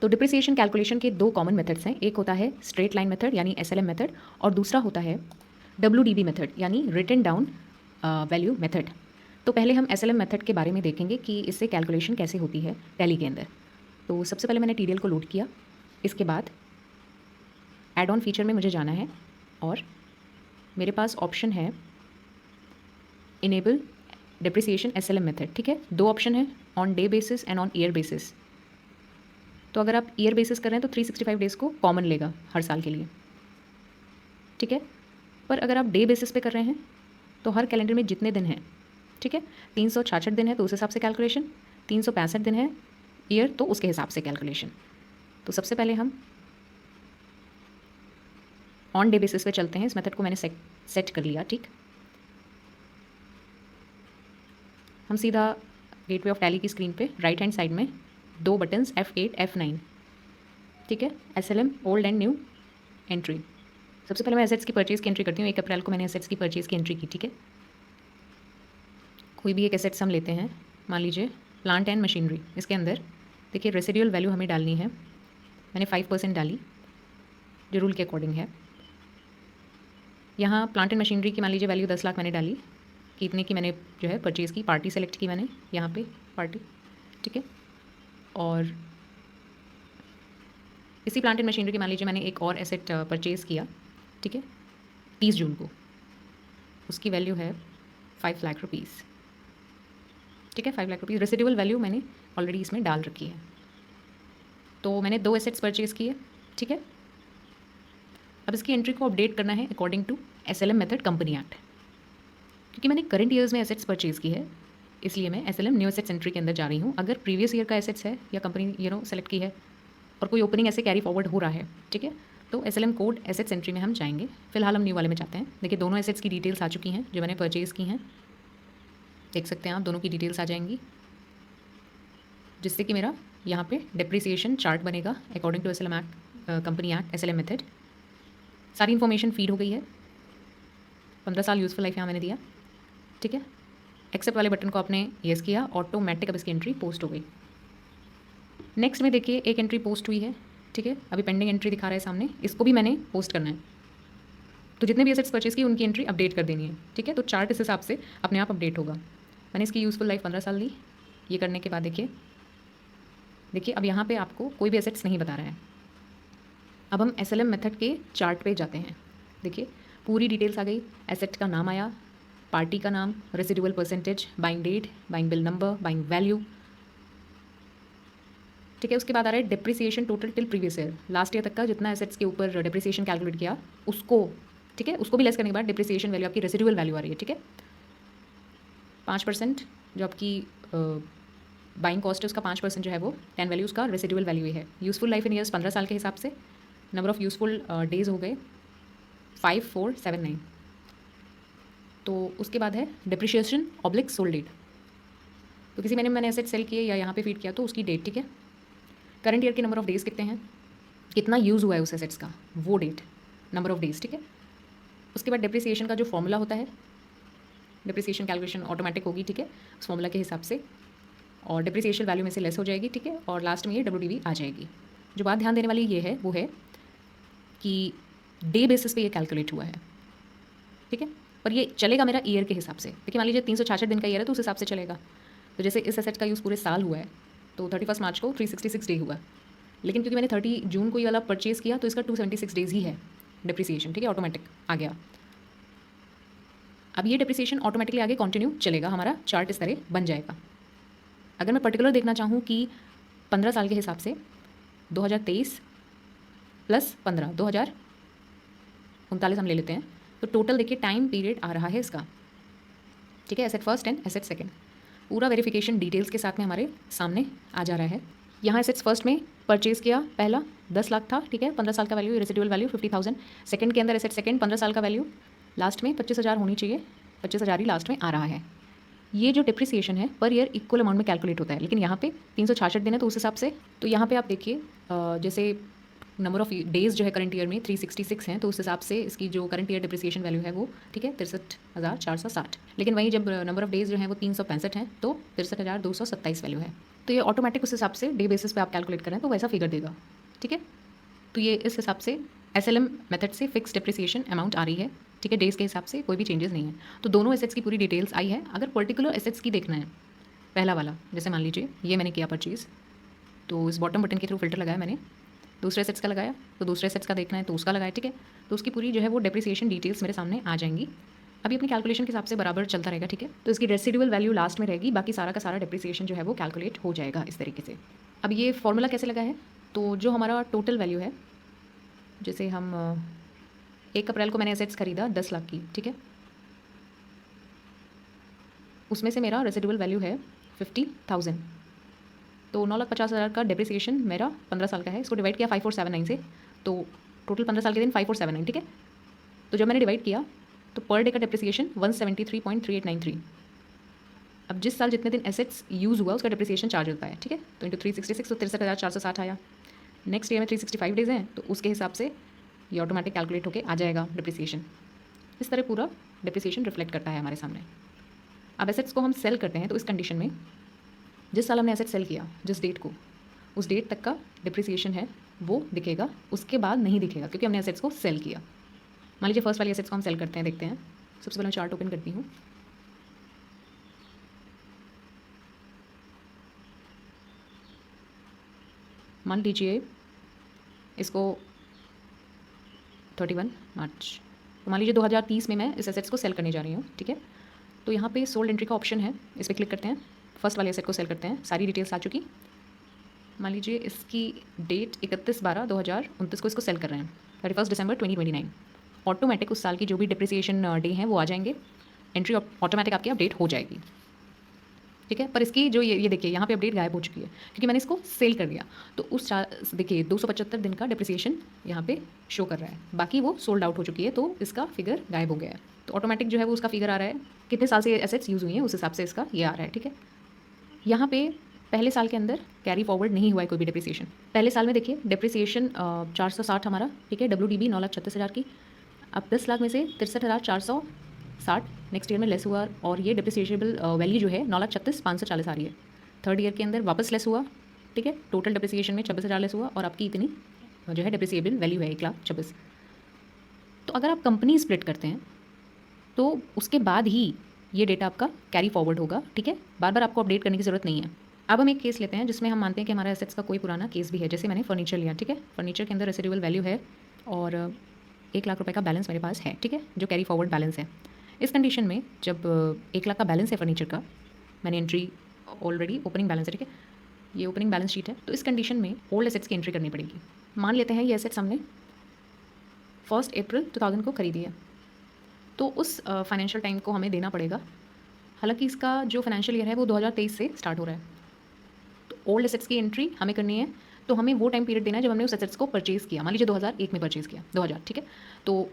तो depreciation calculation के दो कॉमन मेथड्स हैं। एक होता है स्ट्रेट लाइन मेथड यानी एसएलएम मेथड, और दूसरा होता है डब्ल्यूडीबी मेथड यानी रिटन डाउन वैल्यू मेथड। तो पहले हम एसएलएम मेथड के बारे में देखेंगे कि इससे कैलकुलेशन कैसे होती है टैली के अंदर। तो सबसे पहले मैंने टीडीएल को लोड किया, इसके बाद ऐड ऑन फीचर में मुझे जाना है और मेरे पास ऑप्शन है इनेबल डिप्रिसिएशन एसएलएम मेथड। ठीक है, दो ऑप्शन है, on day basis and on year basis. तो अगर आप ईयर बेसिस कर रहे हैं तो 365 डेज़ को कॉमन लेगा हर साल के लिए। ठीक है, पर अगर आप डे बेसिस पे कर रहे हैं तो हर कैलेंडर में जितने दिन हैं, ठीक है, 366 दिन है तो उस हिसाब से कैलकुलेशन, 365 दिन है ईयर तो उसके हिसाब से कैलकुलेशन। तो सबसे पहले हम ऑन डे बेसिस पे चलते हैं। इस मेथड को मैंने सेट कर लिया। ठीक, हम सीधा गेटवे ऑफ टैली की स्क्रीन पे राइट हैंड साइड में दो बटन्स F8 F9, ठीक है, SLM old and new entry. सबसे पहले मैं एसेट्स की परचेज़ की एंट्री करती हूँ। 1 अप्रैल को मैंने एसेट्स की परचेज़ की एंट्री की। ठीक है, कोई भी एक एसेट्स हम लेते हैं, मान लीजिए प्लांट एंड मशीनरी। इसके अंदर देखिए रेसिडुअल वैल्यू हमें डालनी है। मैंने 5% डाली जो रूल के अकॉर्डिंग है। यहाँ प्लांट एंड मशीनरी की मान लीजिए वैल्यू 10 लाख मैंने डाली कि इतने की मैंने जो है परचेज़ की। पार्टी सेलेक्ट की मैंने यहाँ पे पार्टी, ठीक है, और इसी प्लांट एंड मशीनरी की मान लीजिए मैंने एक और एसेट परचेज़ किया, ठीक है, 30 जून को। उसकी वैल्यू है 5 लाख रुपीज़। ठीक है, 5 लाख रुपीज़ रेसिडुअल वैल्यू मैंने ऑलरेडी इसमें डाल रखी है। तो मैंने दो एसेट्स परचेज़ किए। ठीक है, अब इसकी एंट्री को अपडेट करना है according to SLM method company act. क्योंकि मैंने करंट ईयर्स में एसेट्स परचेज़ की है इसलिए मैं एसएलएम न्यू एसेट्स एंट्री के अंदर जा रही हूँ। अगर प्रीवियस ईयर का एसेट्स है या कंपनी सेलेक्ट की है और कोई ओपनिंग ऐसे कैरी फॉरवर्ड हो रहा है, ठीक है, तो एसएलएम कोड एसेट्स एंट्री में हम जाएंगे। फिलहाल हम न्यू वाले में जाते हैं। देखिए दोनों एसेट्स की डिटेल्स आ चुकी हैं जो मैंने परचेज़ की हैं। देख सकते हैं आप, दोनों की डिटेल्स आ जाएंगी, जिससे कि मेरा यहाँ पे डिप्रिसिएशन चार्ट बनेगा according to SLM act, company act, SLM method. सारी इन्फॉर्मेशन फीड हो गई है। 15 साल यूज़फुल लाइफ यहाँ मैंने दिया। ठीक है, एक्सेप्ट वाले बटन को आपने येस किया, ऑटोमेटिक अब इसकी एंट्री पोस्ट हो गई। नेक्स्ट में देखिए एक एंट्री पोस्ट हुई है। ठीक है, अभी पेंडिंग एंट्री दिखा रहा है सामने, इसको भी मैंने पोस्ट करना है। तो जितने भी एसेट्स परचेज़ की उनकी एंट्री अपडेट कर देनी है। ठीक है, तो चार्ट इस हिसाब से अपने आप अपडेट होगा। मैंने इसकी यूज़फुल लाइफ 15 साल दी। ये करने के बाद देखिए अब यहाँ पे आपको कोई भी एसेट्स नहीं बता रहा है। अब हम एसएलएम मेथड के चार्ट पे जाते हैं। देखिए पूरी डिटेल्स आ गई। एसेट का नाम आया, पार्टी का नाम, residual percentage, buying date, buying bill number, buying value. ठीक है, उसके बाद आ रहा है depreciation total till previous year, last year तक का जितना एसेट्स के ऊपर डिप्रिसिएशन कैलकुलेट किया उसको। ठीक है, उसको भी लेस करने के बाद डिप्रिसिएशन वैल्यू आपकी रेसिडुअल वैल्यू आ रही है। ठीक है, 5% जो आपकी बाइंग कॉस्ट है उसका 5% जो है वो 10 वैल्यू उसका रेसिडुअल वैल्यू है। यूज़फुल लाइफ इन ईयर्स 15 साल के हिसाब से नंबर ऑफ़ यूज़फुल डेज़ हो गए 5479। तो उसके बाद है डिप्रिशिएशन ऑब्लिक सोल्ड डेट। तो किसी मैंने एसेट सेल किए या यहाँ पे फीड किया तो उसकी डेट। ठीक है, करंट ईयर के नंबर ऑफ डेज़ कितने हैं, कितना यूज़ हुआ है उस एसेट्स का, वो डेट, नंबर ऑफ डेज़। ठीक है, उसके बाद डिप्रिसिएशन का जो फॉर्मूला होता है, डिप्रिसिएशन कैलकुलेशन ऑटोमेटिक होगी। ठीक है, उस फॉर्मूला के हिसाब से, और डिप्रिसिएशन वैल्यू में से लेस हो जाएगी। ठीक है, और लास्ट में ये डब्ल्यूडीबी आ जाएगी। जो बात ध्यान देने वाली ये है वो है कि डे बेसिस पे ये कैलकुलेट हुआ है। ठीक है, पर ये चलेगा मेरा ईयर के हिसाब से। देखिए मान लीजिए 366 दिन का ईयर है तो उस हिसाब से चलेगा। तो जैसे इस एसेट का यूज़ पूरे साल हुआ है तो 31 मार्च को 366 डे हुआ, लेकिन क्योंकि मैंने 30 जून को ये वाला परचेज़ किया तो इसका 276 डेज़ ही है डिप्रिसिएशन। ठीक है, ऑटोमेटिक आ गया। अब ये डिप्रिसिएशन ऑटोमेटिकली आगे कंटिन्यू चलेगा, हमारा चार्ट इस तरह बन जाएगा। अगर मैं पर्टिकुलर देखना चाहूँ कि 15 साल के हिसाब से 2023 प्लस 15 2039 हम ले लेते हैं, तो टोटल देखिए टाइम पीरियड आ रहा है इसका। ठीक है, asset first and asset second पूरा वेरिफिकेशन डिटेल्स के साथ में हमारे सामने आ जा रहा है। यहाँ एसेट्स फर्स्ट में परचेज़ किया पहला 10 लाख था। ठीक है, 15 साल का वैल्यू, रेसिडुअल वैल्यू 50,000। सेकंड के अंदर एसेट सेकंड 15 साल का वैल्यू, लास्ट में 25,000 होनी चाहिए, 25,000 ही लास्ट में आ रहा है। ये जो डिप्रिसिएशन है पर ईयर इक्वल अमाउंट में कैलकुलेट होता है, लेकिन यहाँ पे 366 दिन है तो उस हिसाब से। तो यहाँ पे आप देखिए जैसे नंबर ऑफ डेज़ जो है करंट ईयर में 366 हैं, तो उस हिसाब से इसकी जो करंट ईयर डिप्रिसिएशन वैल्यू है वो ठीक है 63,460। लेकिन वहीं जब नंबर ऑफ डेज़ जो हैं वो 365 हैं तो 63,227 वैल्यू है। तो ये ऑटोमेटिक उस हिसाब से डे बेसिस पे आप कैलकुलेट करें तो वैसा फिगर देगा। ठीक है, तो ये इस हिसाब से SLM मेथड से फिक्स डिप्रिसिएशन अमाउंट आ रही है। ठीक है, डेज़ के हिसाब से कोई भी चेंजेस नहीं है। तो दोनों एसेट्स की पूरी डिटेल्स आई है। अगर पर्टिकुलर एसेट्स की देखना है, पहला वाला जैसे मान लीजिए ये मैंने किया परचेज़, तो इस बॉटम बटन के थ्रू फिल्टर लगाया मैंने, दूसरे एसेट्स का लगाया, तो दूसरे एसेट्स का देखना है तो उसका लगाया। ठीक है, तो उसकी पूरी जो है वो डिप्रिसिएशन डिटेल्स मेरे सामने आ जाएंगी। अभी अपनी कैलकुलेशन के हिसाब से बराबर चलता रहेगा। ठीक है, तो इसकी रेसिडुअल वैल्यू लास्ट में रहेगी, बाकी सारा का सारा डिप्रिसिएशन जो है वो कैलकुलेट हो जाएगा इस तरीके से। अब ये फॉर्मूला कैसे लगा है, तो जो हमारा टोटल वैल्यू है, जैसे हम 1 अप्रैल को मैंने एसेट्स खरीदा 10 लाख की। ठीक है, उसमें से मेरा रेसिडुअल वैल्यू है 50,000, तो 9,50,000 का डिप्रिसिएशन मेरा 15 साल का है। इसको डिवाइड किया 5479 से, तो टोटल 15 साल के दिन 5479। ठीक है, तो जब मैंने डिवाइड किया तो पर डे का डिप्रिसिएशन 173.3893। अब जिस साल जितने दिन एसेट्स यूज़ हुआ उसका डिप्रिसिएशन चार्ज होता है। ठीक है, तो इंटू 366 तो 63,460 आया। नेक्स्ट ईयर में 365 डेज़ हैं, तो उसके हिसाब से ये ऑटोमेटिक कैलकुलेट होकर आ जाएगा डिप्रिसिएशन। इस तरह पूरा डिप्रिसिएशन रिफ्लेक्ट करता है हमारे सामने। अब एसेट्स को हम सेल करते हैं, तो इस कंडीशन में जिस साल हमने एसेट सेल किया, जिस डेट को, उस डेट तक का डिप्रिसिएशन है वो दिखेगा, उसके बाद नहीं दिखेगा क्योंकि हमने एसेट्स को सेल किया। मान लीजिए फर्स्ट वाली एसेट्स को हम सेल करते हैं, देखते हैं। सबसे पहले मैं चार्ट ओपन करती हूँ। मान लीजिए इसको 31 मार्च, तो मान लीजिए 2030 में मैं इस एसेट्स को सेल करने जा रही हूँ। ठीक है, तो यहाँ पे सोल्ड एंट्री का ऑप्शन है, इस पर क्लिक करते हैं, फर्स्ट वाले एसेट को सेल करते हैं। सारी डिटेल्स आ चुकी। मान लीजिए इसकी डेट 31/12/2029 को इसको सेल कर रहे हैं, 31 दिसंबर 2029। ऑटोमेटिक उस साल की जो भी डिप्रिसिएशन डे हैं वो आ जाएंगे, एंट्री ऑटोमेटिक आपकी अपडेट हो जाएगी। ठीक है, पर इसकी जो ये देखिए यहाँ पे अपडेट गायब हो चुकी है क्योंकि मैंने इसको सेल कर दिया। तो उस देखिए 275 दिन का डिप्रिसिएशन यहाँ पे शो कर रहा है, बाकी वो सोल्ड आउट हो चुकी है, तो इसका फिगर गायब हो गया है। तो ऑटोमेटिक जो है वो उसका फिगर आ रहा है, कितने साल से एसेट्स यूज़ हुई हैं उस हिसाब से इसका ये आ रहा है। ठीक है, यहाँ पे पहले साल के अंदर कैरी फॉरवर्ड नहीं हुआ है कोई भी डिप्रिसिएशन। पहले साल में देखिए डिप्रिसिएशन 460 हमारा। ठीक है, WDB 9,36,000 की। अब 10 लाख में से 63,460 नेक्स्ट ईयर में लेस हुआ, और ये डिप्रिसिएबल वैल्यू जो है 9,36,540 आ रही है। थर्ड ईयर के अंदर वापस लेस हुआ। ठीक है, टोटल डिप्रिसिएशन में 26,000 लेस हुआ, और आपकी इतनी जो है डिप्रिसिएबल वैल्यू है 1,26,000। तो अगर आप कंपनी स्प्लिट करते हैं तो उसके बाद ही ये डेटा आपका कैरी फॉरवर्ड होगा। ठीक है, बार बार आपको अपडेट करने की ज़रूरत नहीं है। अब हम एक केस लेते हैं जिसमें हम मानते हैं कि हमारा एसेट्स का कोई पुराना केस भी है। जैसे मैंने फर्नीचर लिया। ठीक है, फर्नीचर के अंदर रेसिडुअल वैल्यू है और 1 लाख रुपए का बैलेंस मेरे पास है। ठीक है, जो कैरी फॉरवर्ड बैलेंस है। इस कंडीशन में जब 1 लाख का बैलेंस है फर्नीचर का, मैंने एंट्री ऑलरेडी ओपनिंग बैलेंस है। ठीक है, ये ओपनिंग बैलेंस शीट है, तो इस कंडीशन में ओल्ड एसेट्स की एंट्री करनी पड़ेगी। मान लेते हैं ये एसेट्स हमने 1 अप्रैल 2000 को खरीदी है, तो उस फाइनेंशियल टाइम को हमें देना पड़ेगा। हालांकि इसका जो फाइनेंशियल ईयर है वो 2023 से स्टार्ट हो रहा है, तो ओल्ड एसेट्स की एंट्री हमें करनी है, तो हमें वो टाइम पीरियड देना है जब हमने उस एसेट्स को परचेज़ किया। मान लीजिए 2001 में परचेज़ किया, 2000। ठीक है, तो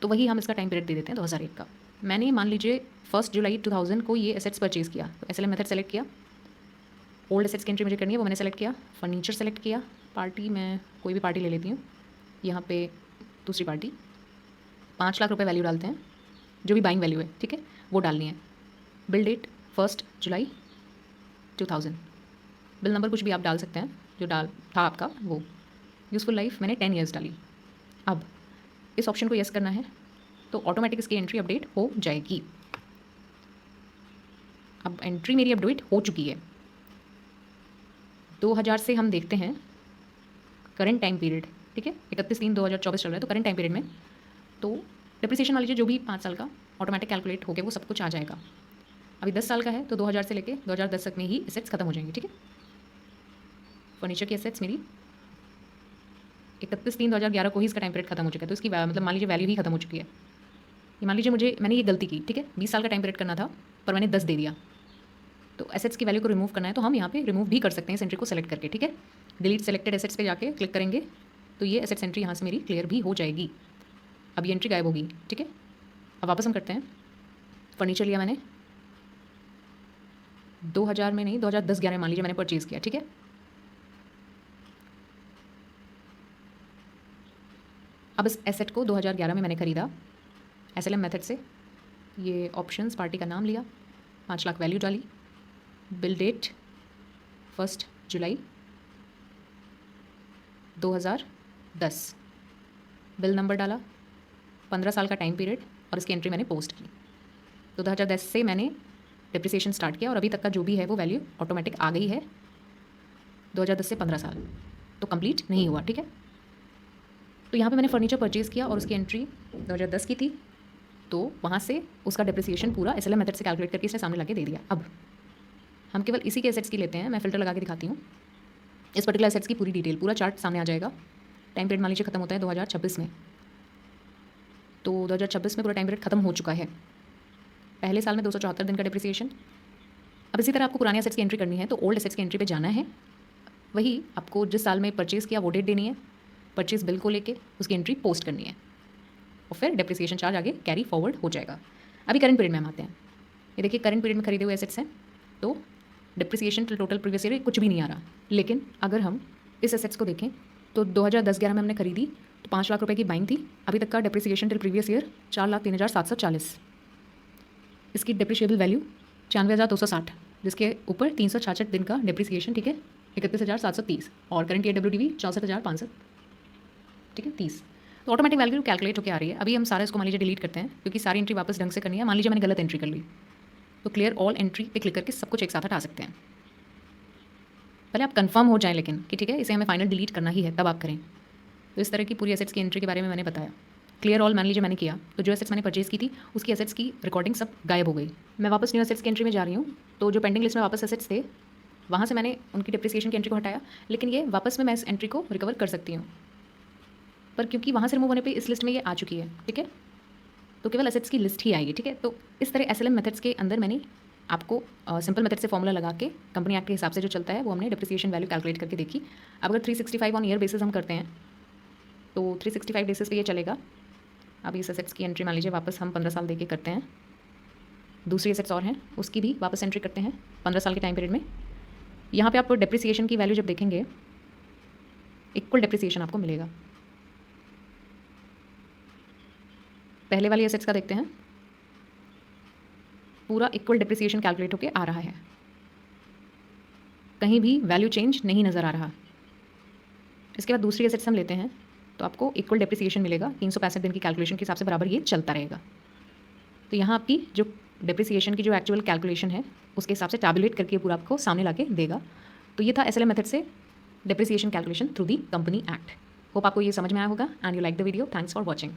वही हम इसका टाइम पीरियड दे देते हैं 2001 का। मैंने मान लीजिए 1 जुलाई 2000 को ये एसेट्स परचेज़ किया, तो SLM मेथड सेलेक्ट किया। ओल्ड एसेट्स की एंट्री मुझे करनी है, वो मैंने सेलेक्ट किया। फर्नीचर सेलेक्ट किया। पार्टी मैं कोई भी पार्टी ले लेती हूँ, यहाँ पे दूसरी पार्टी। 5 लाख रुपए वैल्यू डालते हैं, जो भी बाइंग वैल्यू है। ठीक है, वो डालनी है। बिल डेट 1 जुलाई 2000। बिल नंबर कुछ भी आप डाल सकते हैं जो डाल था आपका वो। यूज़फुल लाइफ मैंने 10 ईयर्स डाली। अब इस ऑप्शन को येस करना है, तो ऑटोमेटिक इसकी एंट्री अपडेट हो जाएगी। अब एंट्री मेरी अपडेट हो चुकी है। 2000 से हम देखते हैं करंट टाइम पीरियड। ठीक है, 31/3/2024 चल रहा है, तो करंट टाइम पीरियड में तो डिप्रिसिएशन मान लीजिए जो भी 5 साल का ऑटोमेटिक कैलकुलेट होकर वो सब कुछ आ जाएगा। अभी 10 साल का है, तो 2000 से लेके 2010 तक में ही एसेट्स खत्म हो जाएंगे। ठीक है, फर्नीचर की एसेट्स मेरी 31/3/2011 को ही इसका टाइम पीरियड खत्म हो चुका है, तो इसकी मतलब मान लीजिए वैल्यू ही खत्म हो चुकी है। ये मान लीजिए मैंने ये गलती की। ठीक है, 20 साल का टाइम पीरियड करना था पर मैंने 10 दे दिया, तो एसेट्स की वैल्यू को रिमूव करना है, तो हम यहाँ पे रिमूव भी कर सकते हैं इस एंट्री को सेलेक्ट करके। ठीक है, डिलीट सेलेक्टेड एसेट्स पे जाके क्लिक करेंगे, तो ये एसेट्स एंट्री यहाँ से मेरी क्लियर भी हो जाएगी। अब ये एंट्री गायब होगी। ठीक है, अब वापस हम करते हैं। फर्नीचर लिया मैंने 2000 में नहीं, 2010-11 मान लीजिए मैंने परचेज़ किया। ठीक है, अब इस एसेट को 2011 में मैंने ख़रीदा SLM मेथड से। ये ऑप्शंस, पार्टी का नाम लिया, 5 लाख वैल्यू डाली, बिल डेट 1 जुलाई 2010, बिल नंबर डाला, 15 साल का टाइम पीरियड और इसकी एंट्री मैंने पोस्ट की। तो 2010 से मैंने डिप्रिसिएशन स्टार्ट किया और अभी तक का जो भी है वो वैल्यू ऑटोमेटिक आ गई है। 2010 से 15 साल तो कंप्लीट नहीं हुआ, ठीक है। तो यहाँ पे मैंने फर्नीचर परचेज़ किया और उसकी एंट्री 2010 की थी, तो वहाँ से उसका डिप्रिसिएशन पूरा SLM मेथड से कैलकुलेट करके इसने सामने ला के दे दिया। अब हम केवल इसी के एसेट्स की लेते हैं। मैं फ़िल्टर लगा के दिखाती हूँ इस पर्टिकुलर एसेट्स की पूरी डिटेल, पूरा चार्ट सामने आ जाएगा। टाइम पीरियड मान लीजिए खत्म होता है 2026 में, तो 2026 में पूरा टाइम पीरियड खत्म हो चुका है। पहले साल में 274 दिन का डिप्रिसिएशन। अब इसी तरह आपको पुराने एसेट्स की एंट्री करनी है, तो ओल्ड एसेट्स की एंट्री पे जाना है। वही आपको जिस साल में परचेज़ किया वो डेट देनी है, परचेज़ बिल को लेके उसकी एंट्री पोस्ट करनी है और फिर डिप्रिसिएशन चार्ज आगे कैरी फॉरवर्ड हो जाएगा। अभी करंट पीरियड में हम आते हैं। ये देखिए करंट पीरियड में खरीदे हुए एसेट्स हैं, तो डिप्रिसिएशन टोटल प्रीवियस ईयर कुछ भी नहीं आ रहा। लेकिन अगर हम इस एसेट्स को देखें तो 2010-11 में हमने खरीदी तो 5 लाख रुपए की बाइंग थी। अभी तक का डिप्रिसिएशन टिल प्रीवियस ईयर 4,03,740। इसकी डिप्रिशिएबल वैल्यू 96,260, जिसके ऊपर 366 दिन का डिप्रिसिएशन, ठीक है, 31,730 और करंट ईयर WDV 64,500, ठीक है, 30। तो ऑटोमेटिक वैल्यू कैलकुलेट होकर आ रही है। अभी हम सारा इसको मान लीजिए डिलीट करते हैं क्योंकि सारी एंट्री वापस ढंग से करनी है। मान लीजिए मैंने गलत एंट्री कर ली, तो क्लियर ऑल एंट्री पे क्लिक करके सब कुछ एक साथ हटा सकते हैं। पहले आप कंफर्म हो जाएं लेकिन कि ठीक है इसे हमें फाइनल डिलीट करना ही है, तब आप करें। तो इस तरह की पूरी एसेट्स की एंट्री के बारे में मैंने बताया। क्लियर ऑल मान लीजिए मैंने किया, तो जो एसेट्स मैंने परचेज़ की थी उसकी एसेट्स की रिकॉर्डिंग सब गायब हो गई। मैं वापस न्यू एसेट्स की एंट्री में जा रही हूँ, तो जो पेंडिंग लिस्ट में वापस एसेट्स थे वहाँ से मैंने उनकी डिप्रिसिएशन की एंट्री को हटाया, लेकिन ये वापस में मैं इस एंट्री को रिकवर कर सकती हूँ, पर क्योंकि वहाँ से रिमूव होने पे इस लिस्ट में ये आ चुकी है, ठीक है, तो केवल एसेट्स की लिस्ट ही आएगी, ठीक है। तो इस तरह SLM मेथड्स के अंदर मैंने आपको सिंपल मेथड से फॉर्मूला लगा के कंपनी एक्ट के हिसाब से जो चलता है वो हमने डिप्रिसिएशन वैल्यू कैलकुलेट करके देखी। अब अगर 365 ऑन ईयर बेसिस हम करते हैं तो 365 बेसिस पे ये चलेगा। अब इस एसेट्स की एंट्री मान लीजिए वापस हम 15 साल दे के करते हैं। दूसरी एसेट्स और हैं उसकी भी वापस एंट्री करते हैं 15 साल के टाइम पीरियड में। यहाँ पे आप डिप्रिसिएशन की वैल्यू जब देखेंगे इक्वल डिप्रिसिएशन आपको मिलेगा। पहले वाली एसेट्स का देखते हैं, पूरा इक्वल डिप्रिसिएशन कैलकुलेट होके आ रहा है, कहीं भी वैल्यू चेंज नहीं नज़र आ रहा। इसके बाद दूसरी एसेट्स हम लेते हैं तो आपको इक्वल डिप्रिसिएशन मिलेगा। 365 दिन की कैलकुलेशन के हिसाब से बराबर ये चलता रहेगा। तो यहाँ आपकी जो डिप्रिसिएशन की जो एक्चुअल कैलकुलेशन है उसके हिसाब से टैबुलेट करके पूरा आपको सामने ला के देगा। तो ये था SLM मेथड से depreciation calculation through the company act. Hope आपको ये समझ में आया होगा and you like the video. Thanks for watching.